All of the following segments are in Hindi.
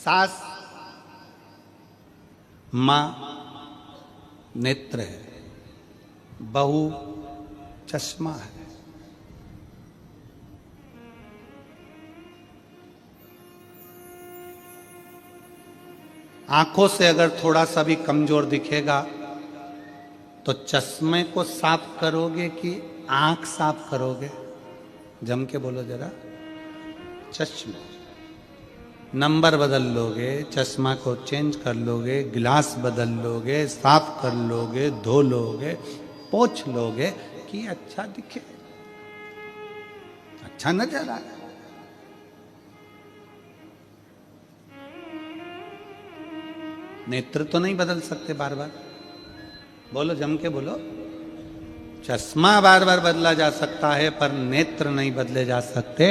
सास मां नेत्र है, बहू चश्मा है। आंखों से अगर थोड़ा सा भी कमजोर दिखेगा तो चश्मे को साफ करोगे कि आंख साफ करोगे? जम के बोलो जरा। चश्मा, नंबर बदल लोगे, चश्मा को चेंज कर लोगे, गिलास बदल लोगे, साफ कर लोगे, धो लोगे, पोंछ लोगे कि अच्छा दिखे, अच्छा नजर आए। नेत्र तो नहीं बदल सकते बार बार, बोलो जम के बोलो। चश्मा बार बार बदला जा सकता है पर नेत्र नहीं बदले जा सकते।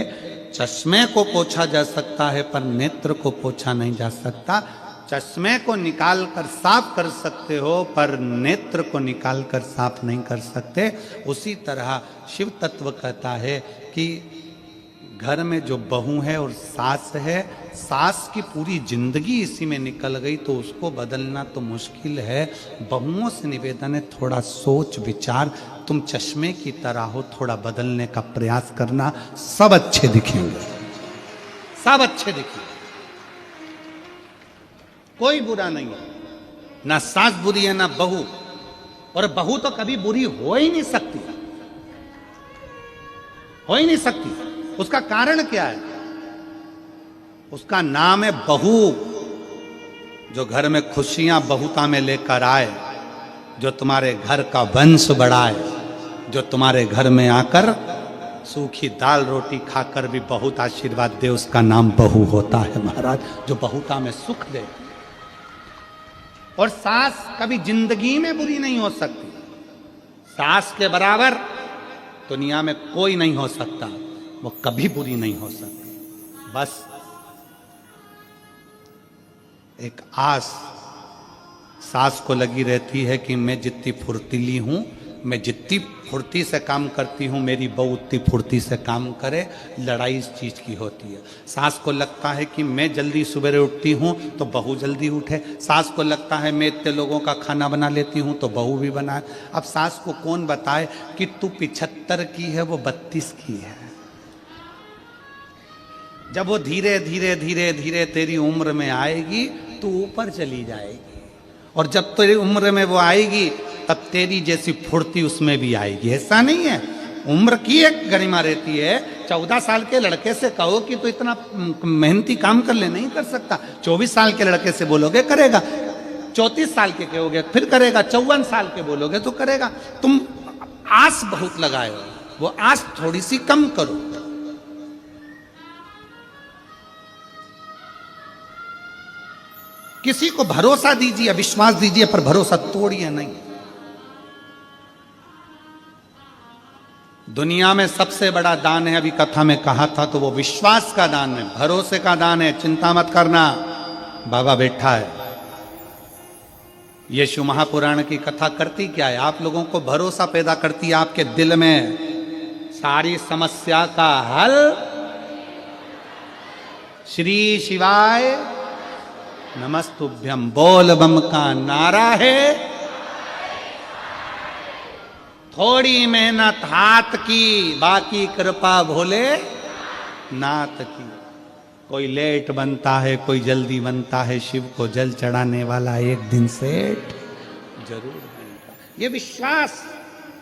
चश्मे को पोछा जा सकता है पर नेत्र को पोछा नहीं जा सकता। चश्मे को निकाल कर साफ कर सकते हो पर नेत्र को निकाल कर साफ नहीं कर सकते। उसी तरह शिव तत्व कहता है कि घर में जो बहू है और सास है, सास की पूरी जिंदगी इसी में निकल गई तो उसको बदलना तो मुश्किल है। बहुओं से निवेदन है, थोड़ा सोच विचार, तुम चश्मे की तरह हो, थोड़ा बदलने का प्रयास करना, सब अच्छे दिखेंगे, सब अच्छे दिखेंगे, कोई बुरा नहीं है। ना सास बुरी है ना बहू, और बहू तो कभी बुरी हो ही नहीं सकती, हो ही नहीं सकती। उसका कारण क्या है? उसका नाम है बहू। जो घर में खुशियां बहुता में लेकर आए, जो तुम्हारे घर का वंश बढ़ाए, जो तुम्हारे घर में आकर सूखी दाल रोटी खाकर भी बहुत आशीर्वाद दे, उसका नाम बहू होता है महाराज, जो बहुता में सुख दे। और सास कभी जिंदगी में बुरी नहीं हो सकती। सास के बराबर दुनिया में कोई नहीं हो सकता, वो कभी बुरी नहीं हो सकती। बस एक आस सास को लगी रहती है कि मैं जितनी फुर्तीली हूं, मैं जितनी फुर्ती से काम करती हूं, मेरी बहू उतनी फुर्ती से काम करे। लड़ाई इस चीज की होती है। सास को लगता है कि मैं जल्दी सवेरे उठती हूं तो बहू जल्दी उठे। सास को लगता है मैं इतने लोगों का खाना बना लेती हूं तो बहू भी बनाए। अब सास को कौन बताए कि तू 75 की है, वो 32 की है। जब वो धीरे धीरे धीरे धीरे तेरी उम्र में आएगी तो ऊपर चली जाएगी, और जब तेरी उम्र में वो आएगी तब तेरी जैसी फुर्ती उसमें भी आएगी। ऐसा नहीं है, उम्र की एक गरिमा रहती है। 14 साल के लड़के से कहो कि तो इतना मेहनती काम कर ले, नहीं कर सकता। 24 साल के लड़के से बोलोगे करेगा, 34 साल के कहोगे फिर करेगा, 54 साल के बोलोगे तो करेगा। तुम आस बहुत लगाए हो, वो आस थोड़ी सी कम करो। किसी को भरोसा दीजिए, विश्वास दीजिए, पर भरोसा तोड़िए नहीं। दुनिया में सबसे बड़ा दान है, अभी कथा में कहा था, तो वो विश्वास का दान है, भरोसे का दान है। चिंता मत करना, बाबा बैठा है। ये शिव महापुराण की कथा करती क्या है? आप लोगों को भरोसा पैदा करती है आपके दिल में, सारी समस्या का हल श्री शिवाय नमस्तुभ्यम बोल बम का नारा है। थोड़ी मेहनत हाथ की, बाकी कृपा भोले नाथ की। कोई लेट बनता है, कोई जल्दी बनता है, शिव को जल चढ़ाने वाला एक दिन सेठ जरूर बनेगा। ये विश्वास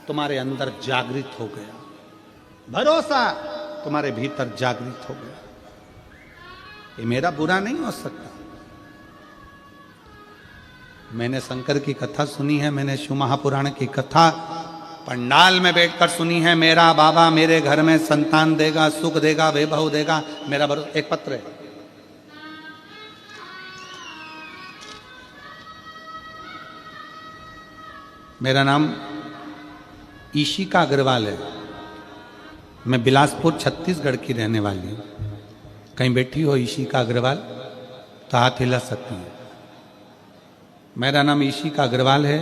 तुम्हारे अंदर जागृत हो गया, भरोसा तुम्हारे भीतर जागृत हो गया। ये मेरा बुरा नहीं हो सकता। मैंने शंकर की कथा सुनी है, मैंने शिव महापुराण की कथा पंडाल में बैठकर सुनी है। मेरा बाबा मेरे घर में संतान देगा, सुख देगा, वैभव देगा, मेरा भरोसा। एक पत्र है, मेरा नाम ईशिका अग्रवाल है, मैं बिलासपुर छत्तीसगढ़ की रहने वाली हूँ। कहीं बैठी हो ईशिका अग्रवाल तो हाथ हिला सकती है। मेरा नाम ईशिका अग्रवाल है,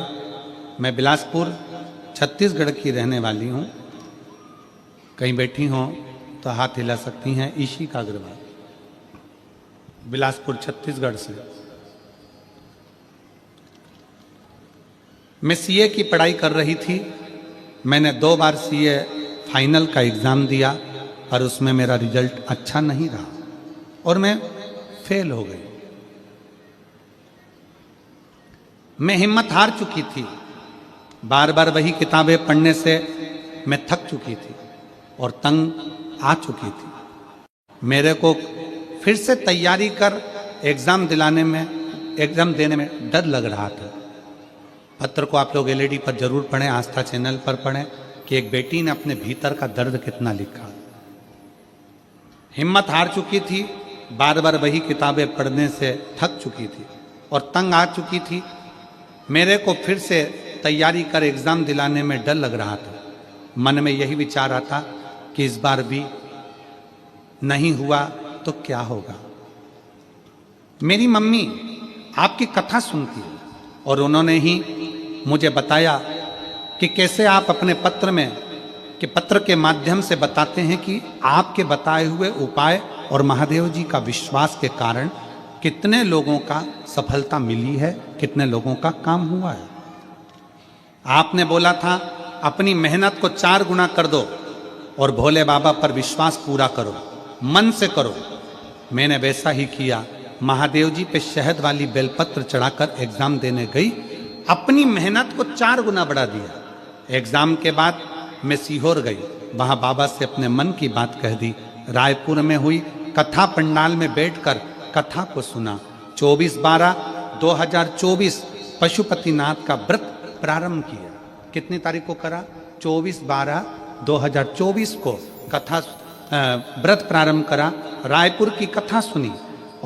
मैं बिलासपुर छत्तीसगढ़ की रहने वाली हूँ। कहीं बैठी हो तो हाथ हिला सकती हैं। ईशिका अग्रवाल, बिलासपुर छत्तीसगढ़ से। मैं सीए की पढ़ाई कर रही थी। मैंने 2 बार सीए फाइनल का एग्ज़ाम दिया, पर उसमें मेरा रिजल्ट अच्छा नहीं रहा और मैं फेल हो गई। मैं हिम्मत हार चुकी थी। बार बार वही किताबें पढ़ने से मैं थक चुकी थी और तंग आ चुकी थी। मेरे को फिर से तैयारी कर एग्ज़ाम देने में डर लग रहा था। पत्र को आप लोग एलईडी पर जरूर पढ़ें, आस्था चैनल पर पढ़ें कि एक बेटी ने अपने भीतर का दर्द कितना लिखा। हिम्मत हार चुकी थी, बार बार वही किताबें पढ़ने से थक चुकी थी और तंग आ चुकी थी। मेरे को फिर से तैयारी कर एग्ज़ाम दिलाने में डर लग रहा था। मन में यही विचार आता कि इस बार भी नहीं हुआ तो क्या होगा। मेरी मम्मी आपकी कथा सुनती है और उन्होंने ही मुझे बताया कि कैसे आप अपने पत्र के माध्यम से बताते हैं कि आपके बताए हुए उपाय और महादेव जी का विश्वास के कारण कितने लोगों का सफलता मिली है, कितने लोगों का काम हुआ है। आपने बोला था अपनी मेहनत को 4 गुना कर दो और भोले बाबा पर विश्वास पूरा करो, मन से करो। मैंने वैसा ही किया। महादेव जी पे शहद वाली बेलपत्र चढ़ाकर एग्जाम देने गई, अपनी मेहनत को 4 गुना बढ़ा दिया। एग्जाम के बाद मैं सीहोर गई, वहां बाबा से अपने मन की बात कह दी। रायपुर में हुई कथा पंडाल में बैठकर कथा को सुना। 24/12/2024 पशुपतिनाथ का व्रत प्रारंभ किया। कितनी तारीख को करा? 24/12/2024 को कथा व्रत प्रारंभ करा। रायपुर की कथा सुनी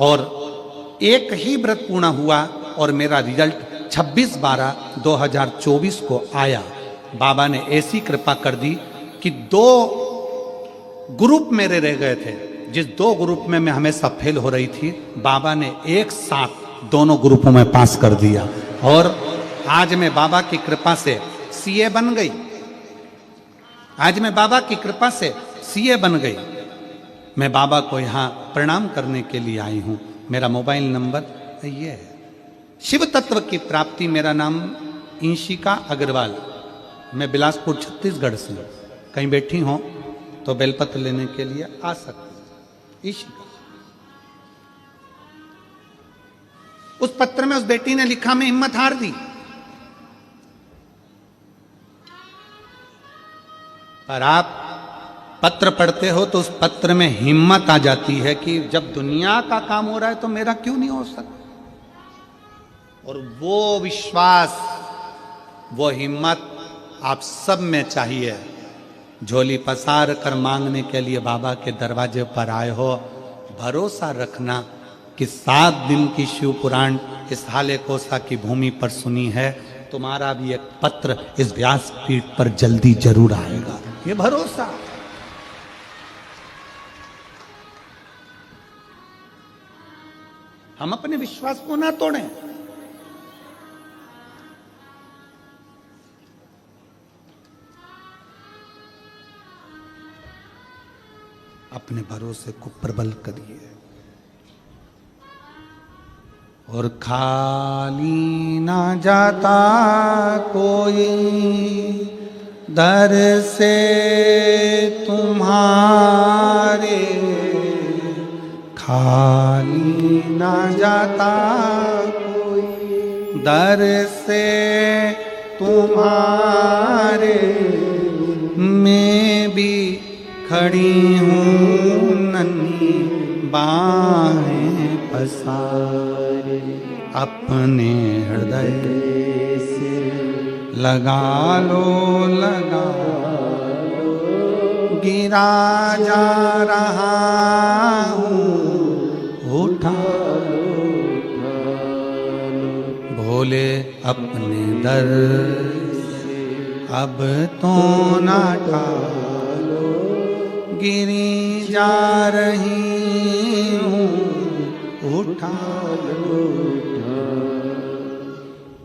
और एक ही व्रत पूर्ण हुआ और मेरा रिजल्ट 26/12/2024 को आया। बाबा ने ऐसी कृपा कर दी कि 2 ग्रुप मेरे रह गए थे। जिस 2 ग्रुप में मैं हमेशा फेल हो रही थी, बाबा ने एक साथ दोनों ग्रुपों में पास कर दिया और आज मैं बाबा की कृपा से सीए बन गई। मैं बाबा को यहाँ प्रणाम करने के लिए आई हूँ। मेरा मोबाइल नंबर ये है। शिव तत्व की प्राप्ति, मेरा नाम इंशिका अग्रवाल। मैं बिलासपुर छत्तीसगढ़ से हूँ। कहीं बैठी हो तो बेलपत्र लेने के लिए आ सकते। इंशिका, उस पत्र में उस बेटी ने लिखा, मैं हिम्मत हार दी, पर आप पत्र पढ़ते हो तो उस पत्र में हिम्मत आ जाती है कि जब दुनिया का काम हो रहा है तो मेरा क्यों नहीं हो सकता। और वो विश्वास, वो हिम्मत आप सब में चाहिए। झोली पसार कर मांगने के लिए बाबा के दरवाजे पर आए हो। भरोसा रखना कि 7 दिन की शिव पुराण इस हाले कोसा की भूमि पर सुनी है। तुम्हारा भी एक पत्र इस व्यासपीठ पर जल्दी जरूर आएगा, ये भरोसा। हम अपने विश्वास को ना तोड़ें। अपने भरोसे को प्रबल करिए। और खाली ना जाता कोई दर से तुम्हारे, खाली ना जाता कोई दर से तुम्हारे। मैं भी खड़ी हूँ नन्ही बाहें पसारे, अपने हृदय से लगा लो, गिरा जा रहा हूँ, उठा भोले अपने दर से अब तो ना टालो, गिरी जा रही हूँ, उठा लो।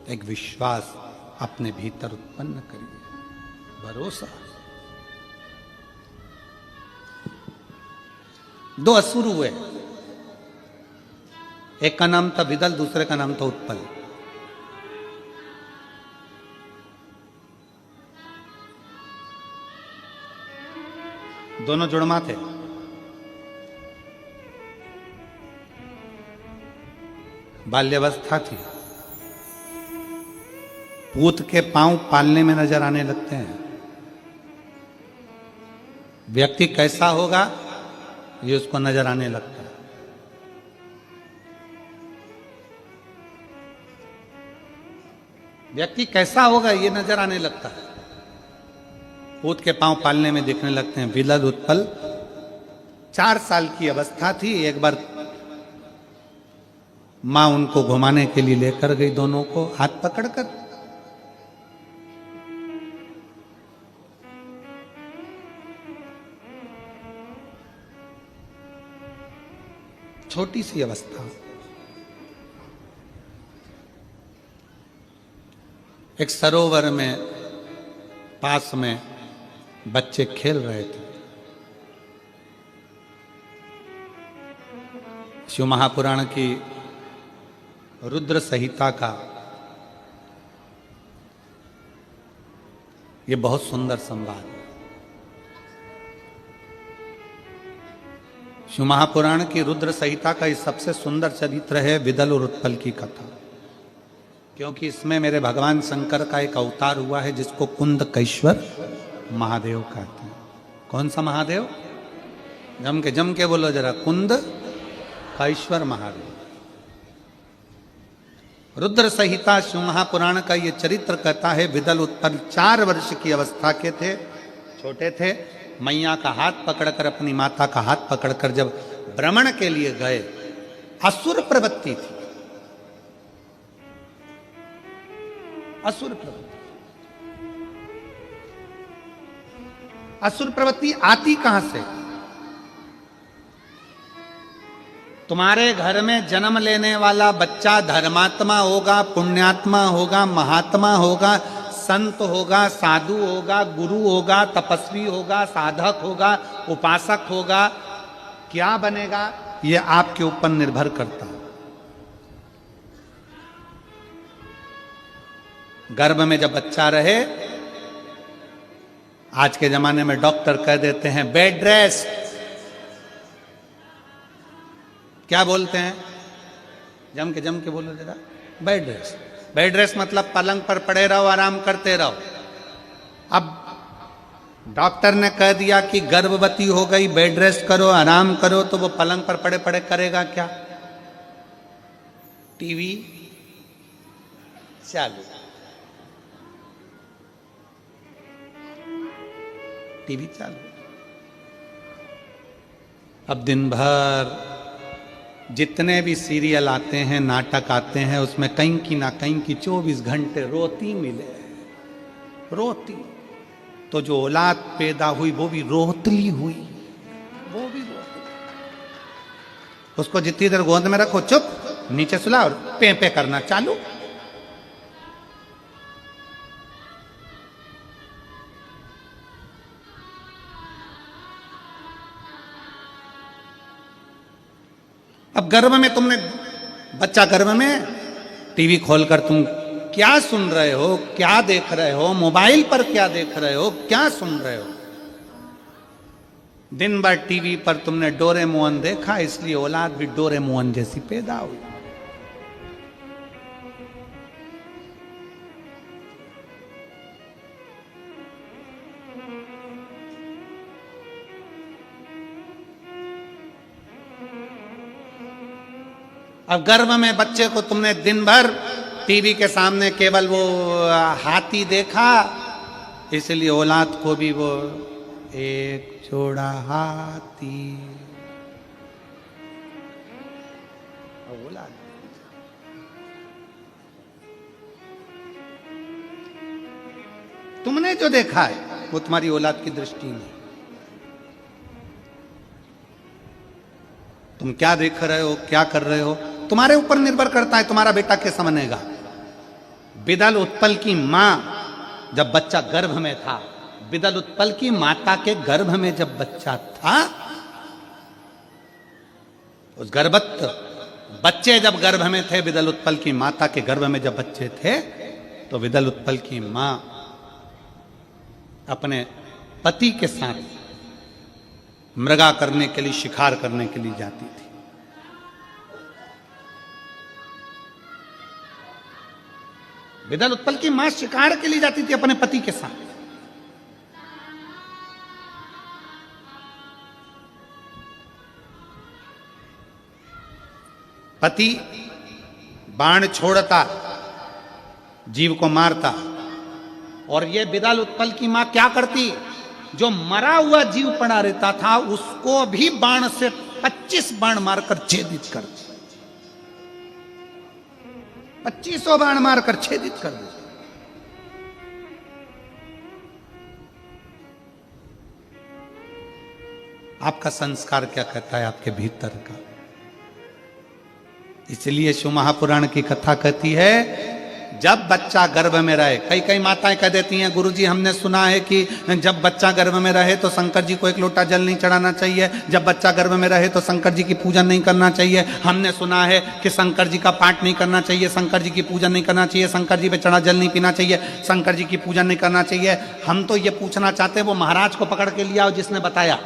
एक विश्वास अपने भीतर उत्पन्न करिए, भरोसा। 2 असुर हुए, एक का नाम था विदल, दूसरे का नाम था उत्पल। दोनों जुड़मा थे। बाल्यावस्था थी। पूत के पांव पालने में नजर आने लगते हैं। व्यक्ति कैसा होगा ये उसको नजर आने लगता है। व्यक्ति कैसा होगा ये नजर आने लगता है। पूत के पांव पालने में दिखने लगते हैं। विदल उत्पल 4 साल की अवस्था थी। एक बार मां उनको घुमाने के लिए लेकर गई, दोनों को हाथ पकड़कर। छोटी सी अवस्था। एक सरोवर में पास में बच्चे खेल रहे थे। शिव महापुराण की रुद्र संहिता का ये बहुत सुंदर संवाद। शिव महापुराण की रुद्र संहिता का ये सबसे सुंदर चरित्र है विदल और उत्पल की कथा, क्योंकि इसमें मेरे भगवान शंकर का एक अवतार हुआ है जिसको कुंदकेश्वर महादेव कहते हैं। कौन सा महादेव? जम के बोलो जरा, कुंदकेश्वर महादेव। रुद्र संहिता शिव महापुराण का ये चरित्र कहता है विदल उत्पल 4 वर्ष की अवस्था के थे, छोटे थे। मैया का हाथ पकड़कर, अपनी माता का हाथ पकड़कर जब भ्रमण के लिए गए, असुर प्रवृत्ति थी। असुर प्रवृत्ति। असुर प्रवृत्ति आती कहां से? तुम्हारे घर में जन्म लेने वाला बच्चा धर्मात्मा होगा, पुण्यात्मा होगा, महात्मा होगा, संत होगा, साधु होगा, गुरु होगा, तपस्वी होगा, साधक होगा, उपासक होगा, क्या बनेगा ये आपके ऊपर निर्भर करता है। गर्भ में जब बच्चा रहे, आज के जमाने में डॉक्टर कह देते हैं बेड रेस्ट। क्या बोलते हैं? जम के बोलो जरा, बेड रेस्ट। बेड रेस्ट मतलब पलंग पर पड़े रहो, आराम करते रहो। अब डॉक्टर ने कह दिया कि गर्भवती हो गई, बेड रेस्ट करो, आराम करो, तो वो पलंग पर पड़े पड़े करेगा क्या? टीवी चालू, टीवी चालू। अब दिन भर जितने भी सीरियल आते हैं, नाटक आते हैं, उसमें कहीं की ना कहीं की 24 घंटे रोती मिले, रोती। तो जो औलाद पैदा हुई वो भी रोतली हुई, वो भी रोतली। उसको जितनी देर गोद में रखो चुप, नीचे सुला और पे पे करना चालू। अब गर्भ में तुमने, बच्चा गर्भ में, टीवी खोलकर तुम क्या सुन रहे हो, क्या देख रहे हो, मोबाइल पर क्या देख रहे हो, क्या सुन रहे हो? दिन भर टीवी पर तुमने डोरेमोन देखा, इसलिए औलाद भी डोरेमोन जैसी पैदा हुई। अब गर्भ में बच्चे को तुमने दिन भर टीवी के सामने केवल वो हाथी देखा, इसलिए औलाद को भी वो एक जोड़ा हाथी औलाद। तुमने जो देखा है वो तुम्हारी औलाद की दृष्टि में। तुम क्या देख रहे हो, क्या कर रहे हो, तुम्हारे ऊपर निर्भर करता है तुम्हारा बेटा कैसा बनेगा। विदल उत्पल की मां जब बच्चा गर्भ में था, विदल उत्पल की माता के गर्भ में जब बच्चा था, उस गर्भस्थ बच्चे जब गर्भ में थे, विदल उत्पल की माता के गर्भ में जब बच्चे थे, तो विदल उत्पल की मां अपने पति के साथ मृगा करने के लिए, शिकार करने के लिए जाती थी। विदल उत्पल की मां शिकार के लिए जाती थी अपने पति के साथ। पति बाण छोड़ता, जीव को मारता, और ये विदल उत्पल की मां क्या करती, जो मरा हुआ जीव पड़ा रहता था उसको भी बाण से 25 बाण मारकर छेदित कर दी। 2500 बाण मारकर छेदित कर दी। आपका संस्कार क्या कहता है आपके भीतर का? इसलिए शिव महापुराण की कथा कहती है, जब बच्चा गर्भ में रहे, कई कई माताएं कह देती हैं, गुरुजी हमने सुना है कि जब बच्चा गर्भ में रहे तो शंकर जी को 1 लोटा जल नहीं चढ़ाना चाहिए, जब बच्चा गर्भ में रहे तो शंकर जी की पूजन नहीं करना चाहिए, हमने सुना है कि शंकर जी का पाठ नहीं करना चाहिए, शंकर जी की पूजन नहीं करना चाहिए, शंकर जी पे चढ़ा जल नहीं पीना चाहिए, शंकर जी की पूजन नहीं करना चाहिए। हम तो ये पूछना चाहते हैं, वो महाराज को पकड़ के लिया जिसने बताया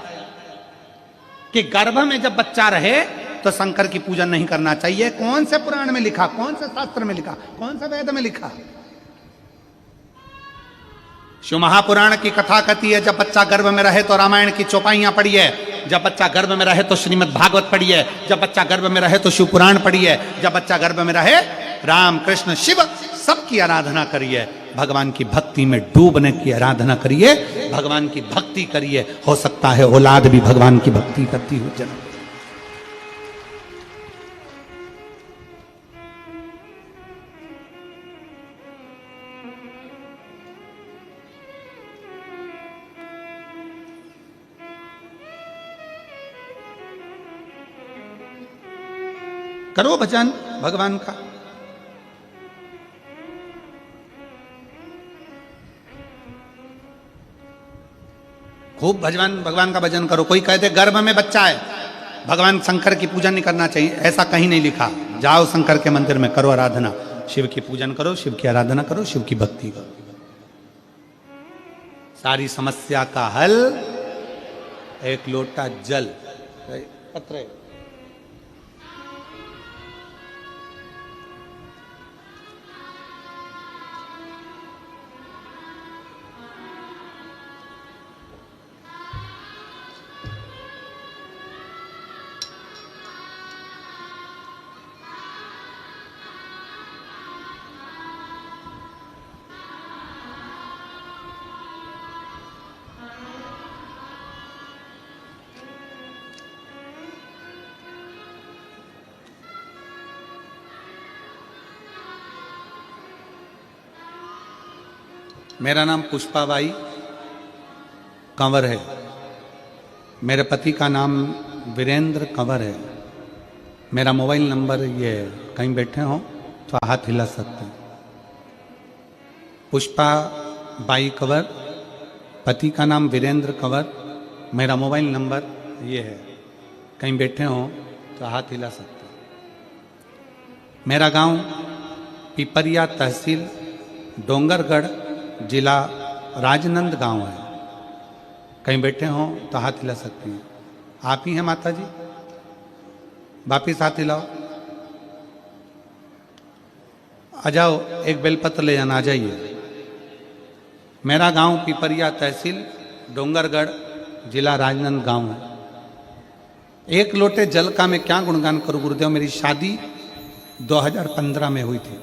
कि गर्भ में जब बच्चा रहे तो शंकर की पूजन नहीं करना चाहिए। कौन से पुराण में लिखा, कौन से शास्त्र में लिखा, कौन से वेद में लिखा? शिव महापुराण की कथा कहती है, जब बच्चा गर्भ में रहे तो रामायण की चौपाइयां पढ़िए, जब बच्चा गर्भ में रहे तो श्रीमद् भागवत पढ़िए, जब बच्चा गर्भ में रहे तो शिव पुराण पढ़िए, जब बच्चा गर्भ में रहे राम कृष्ण शिव सबकी आराधना करिए, भगवान की भक्ति में डूबने की आराधना करिए, भगवान की भक्ति करिए। हो सकता है औलाद भी भगवान की भक्ति करती हो जन्म। करो भजन भगवान का। खूब भगवान का भजन करो। कोई कहते गर्भ में बच्चा है, भगवान शंकर की पूजन नहीं करना चाहिए, ऐसा कहीं नहीं लिखा। जाओ शंकर के मंदिर में करो आराधना, शिव की पूजन करो, शिव की आराधना करो, शिव की भक्ति करो। सारी समस्या का हल 1 लोटा जल। पत्र मेरा नाम पुष्पाबाई कंवर है। मेरे पति का नाम वीरेंद्र कंवर है। मेरा मोबाइल नंबर ये है, कहीं बैठे हो तो हाथ हिला सकते हैं। पुष्पाबाई कंवर, पति का नाम वीरेंद्र कंवर, मेरा मोबाइल नंबर ये है, कहीं बैठे हो तो हाथ हिला सकते हैं। मेरा गांव पिपरिया, तहसील डोंगरगढ़, जिला राजनंद गांव है। कहीं बैठे हो तो हाथ हिला सकती हैं। आप ही हैं माता जी? वापिस हाथ हिलाओ। आ जाओ, एक बेलपत्र ले जाना, आ जाइए। मेरा गांव पिपरिया, तहसील डोंगरगढ़, जिला राजनंद गांव है। 1 लोटे जल का मैं क्या गुणगान करूं गुरुदेव। मेरी शादी 2015 में हुई थी।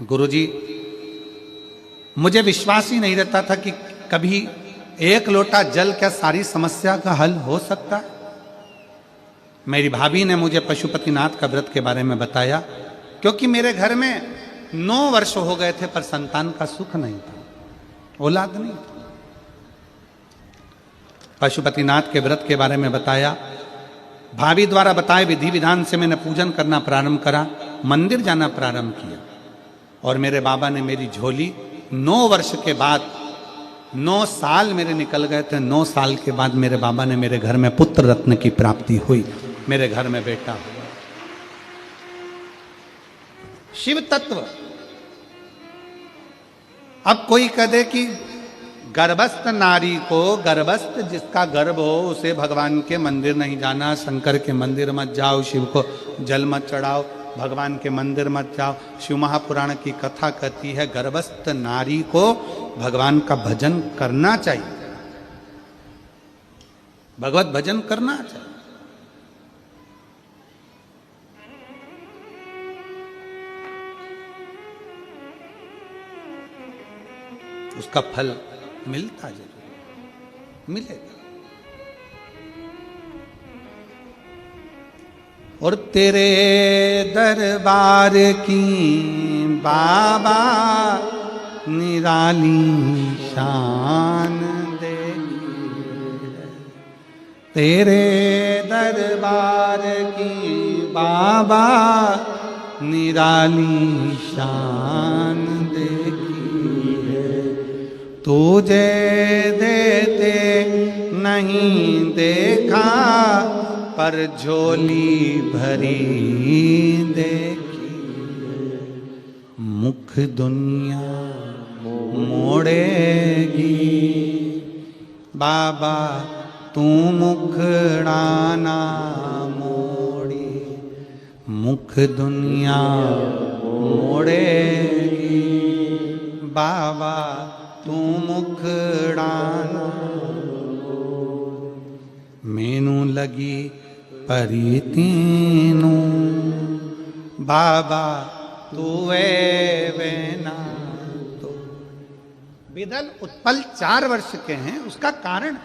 गुरुजी, मुझे विश्वास ही नहीं रहता था कि कभी 1 लोटा जल क्या सारी समस्या का हल हो सकता है। मेरी भाभी ने मुझे पशुपतिनाथ का व्रत के बारे में बताया, क्योंकि मेरे घर में 9 वर्ष हो गए थे पर संतान का सुख नहीं था, औलाद नहीं था। पशुपतिनाथ के व्रत के बारे में बताया, भाभी द्वारा बताए विधि विधान से मैंने पूजन करना प्रारंभ करा, मंदिर जाना प्रारंभ किया, और मेरे बाबा ने मेरी झोली 9 वर्ष के बाद, 9 साल मेरे निकल गए थे। 9 साल के बाद मेरे बाबा ने मेरे घर में पुत्र रत्न की प्राप्ति हुई, मेरे घर में बेटा हुआ। शिव तत्व। अब कोई कह दे कि गर्भस्थ नारी को, गर्भस्थ जिसका गर्भ हो उसे भगवान के मंदिर नहीं जाना, शंकर के मंदिर मत जाओ, शिव को जल मत चढ़ाओ, भगवान के मंदिर मत जाओ। शिव महापुराण की कथा कहती है गर्भस्थ नारी को भगवान का भजन करना चाहिए, भगवत भजन करना चाहिए। उसका फल मिलता जरूर मिलेगा। और तेरे दरबार की बाबा निराली शान देगी, तेरे दरबार की बाबा निराली शान देगी। तुझे देते नहीं देखा पर झोली भरी देखी, मुख दुनिया मोड़ेगी बाबा तू मुखड़ाना मोड़ी, मुख दुनिया मोड़ेगी बाबा तू मुखड़ाना। मैनू लगी परी तीनू बाबा तू वेना। तो विदल उत्पल 4 वर्ष के हैं, उसका कारण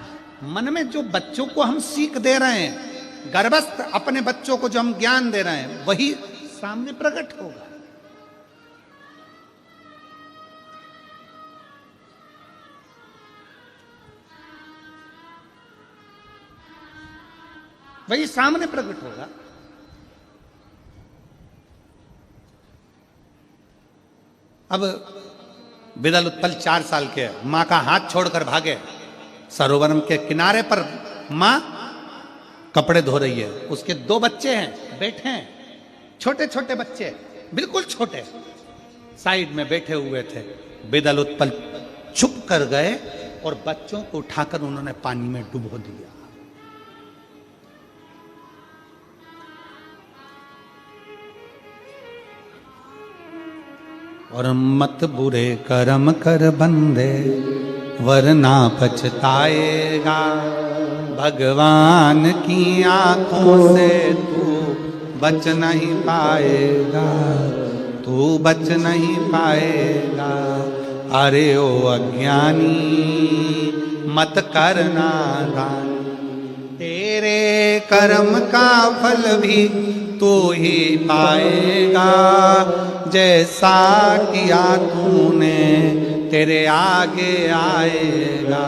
मन में जो बच्चों को हम सीख दे रहे हैं, गर्भस्थ अपने बच्चों को जो हम ज्ञान दे रहे हैं वही सामने प्रकट होगा। वही सामने प्रकट होगा। अब विदल उत्पल 4 साल के, मां का हाथ छोड़कर भागे। सरोवर के किनारे पर मां कपड़े धो रही है, उसके 2 बच्चे हैं, बैठे हैं, छोटे छोटे बच्चे, बिल्कुल छोटे, साइड में बैठे हुए थे। विदल उत्पल छुप कर गए और बच्चों को उठाकर उन्होंने पानी में डुबो दिया। और मत बुरे कर्म कर बंदे वरना पछताएगा, भगवान की आंखों से तू बच नहीं पाएगा, तू बच नहीं पाएगा। अरे ओ अज्ञानी मत करना दान, तेरे कर्म का फल भी तू ही पाएगा। जैसा किया तूने तेरे आगे आएगा,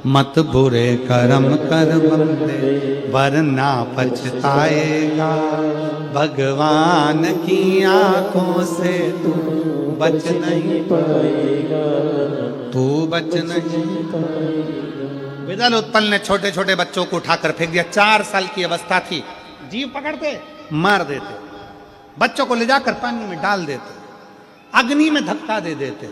मत बुरे कर्म कर बंदे वरना पछताएगा, भगवान की आंखों से तू बच नहीं पाएगा, तू बच नहीं पाएगा। विदल उत्पल ने छोटे छोटे बच्चों को उठाकर फेंक दिया। 4 साल की अवस्था थी, जीव पकड़ते मार देते, बच्चों को ले जाकर पानी में डाल देते, अग्नि में धक्का दे देते।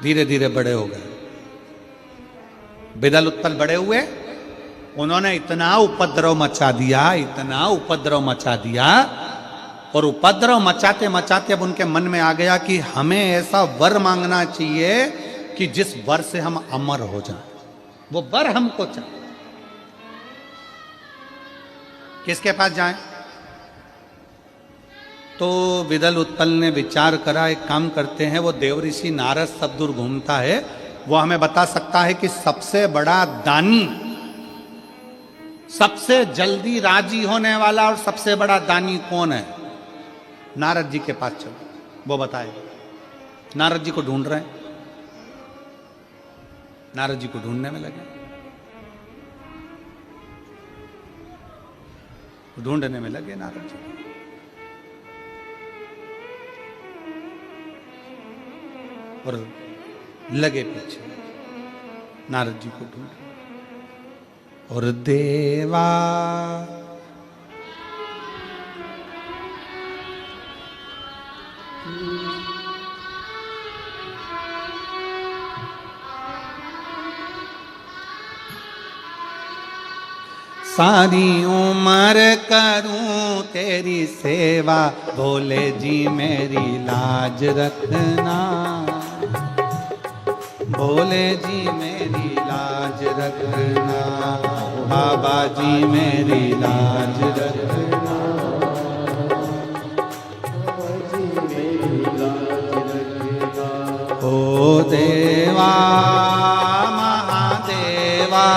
धीरे धीरे बड़े हो गए। विदल उत्पल बड़े हुए, उन्होंने इतना उपद्रव मचा दिया, इतना उपद्रव मचा दिया, और उपद्रव मचाते मचाते अब उनके मन में आ गया कि हमें ऐसा वर मांगना चाहिए कि जिस वर से हम अमर हो जाएं। वो वर हमको चाहिए। किसके पास जाएं? तो विदल उत्पल ने विचार करा, एक काम करते हैं, वो देवऋषि नारद सब दूर घूमता है, वो हमें बता सकता है कि सबसे बड़ा दानी, सबसे जल्दी राजी होने वाला और सबसे बड़ा दानी कौन है? नारद जी के पास चलो, वो बताए। नारद जी को ढूंढ रहे हैं, नारद जी को ढूंढने में लगे, ढूंढने में लगे नारद जी, और लगे पीछे। नारद जी को ढूंढे। और देवा सारी उम्र करूं तेरी सेवा, भोले जी मेरी लाज रखना, भोले जी मेरी लाज रखना, बाबा जी मेरी लाज रखना, ओ देवा महादेवा,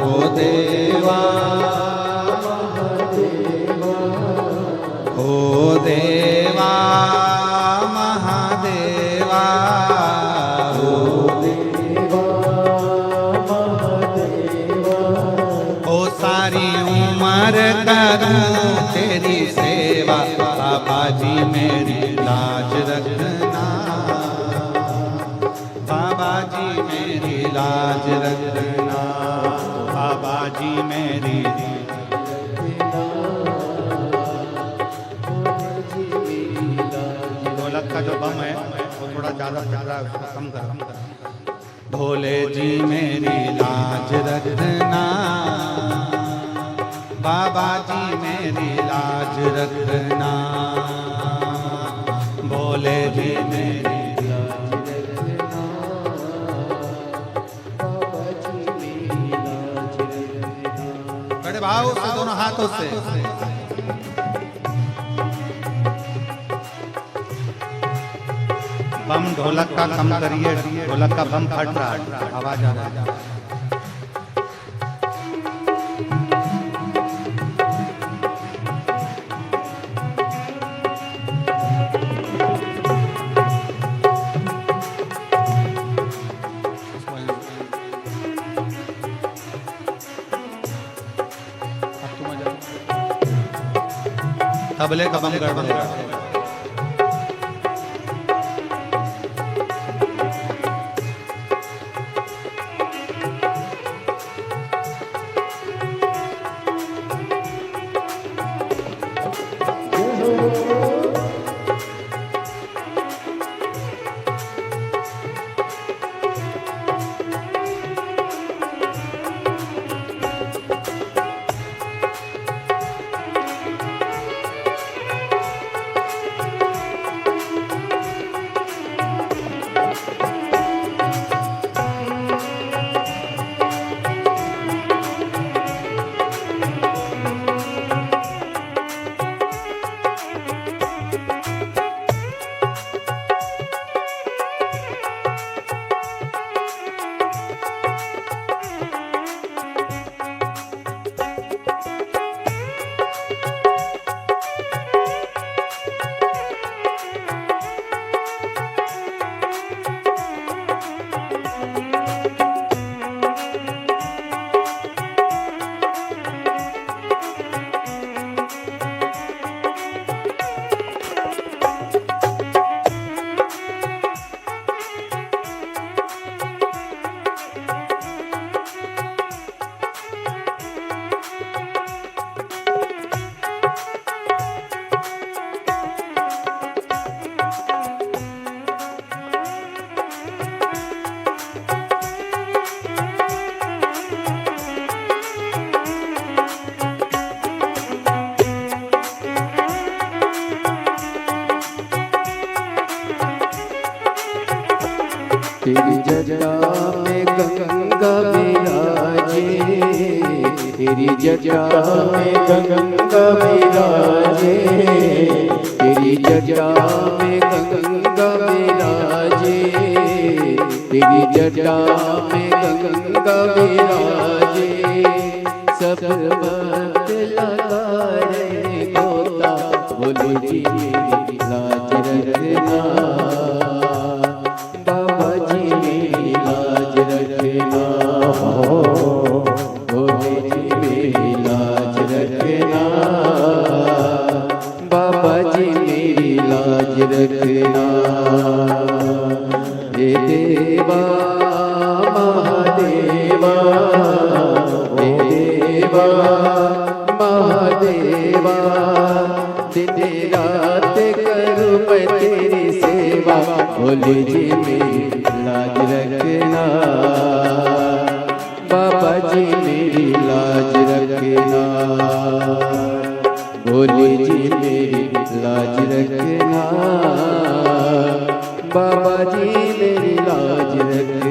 ओ देवा ओ देवा महादेवा, ओ देवा महादेवा, ओ सारी उम्र करूं तेरी सेवा, बाबा जी मेरी लाज रखना, बाबा जी मेरी लाज रखना, बाबा जी मेरी। ढोलक का जो बम है वो थोड़ा ज्यादा कम कर। भोले जी मेरी लाज रखना, बाबा जी मेरी लाज रखना, भोले जी मेरी भाव से दोनों हाथों से। बम ढोलक का कम करिए, ढोलक का बम फट रहा है, आवाज आ रहा है। तबले का बम गड़बड़ है। तेरी जटा में गंगा विराजे, तेरी जटा में गंगा विराजे, तेरी जटा में गंगा विराजे, तेरी जटा में गंगा विराजे, सब बात लगा रे गोता, बोलो जी मेरी लाज रखना, रखना, हे देवा भोले जी मेरी लाज रखना, बाबा जी मेरी लाज रखना, भोले जी मेरी लाज रखना, बाबा जी मेरी लाज रखना।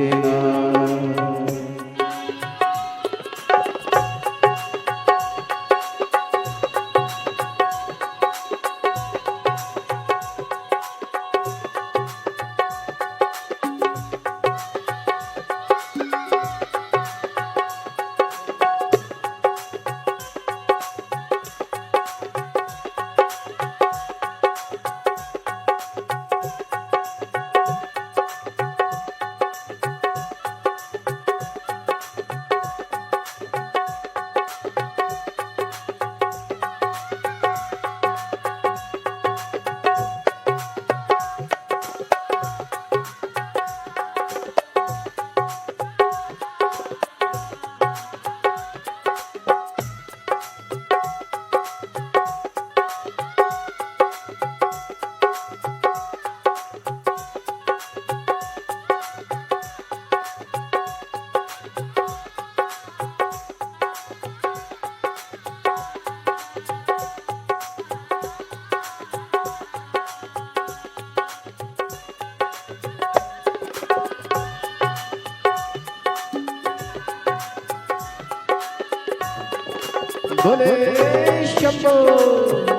भोले शंभो।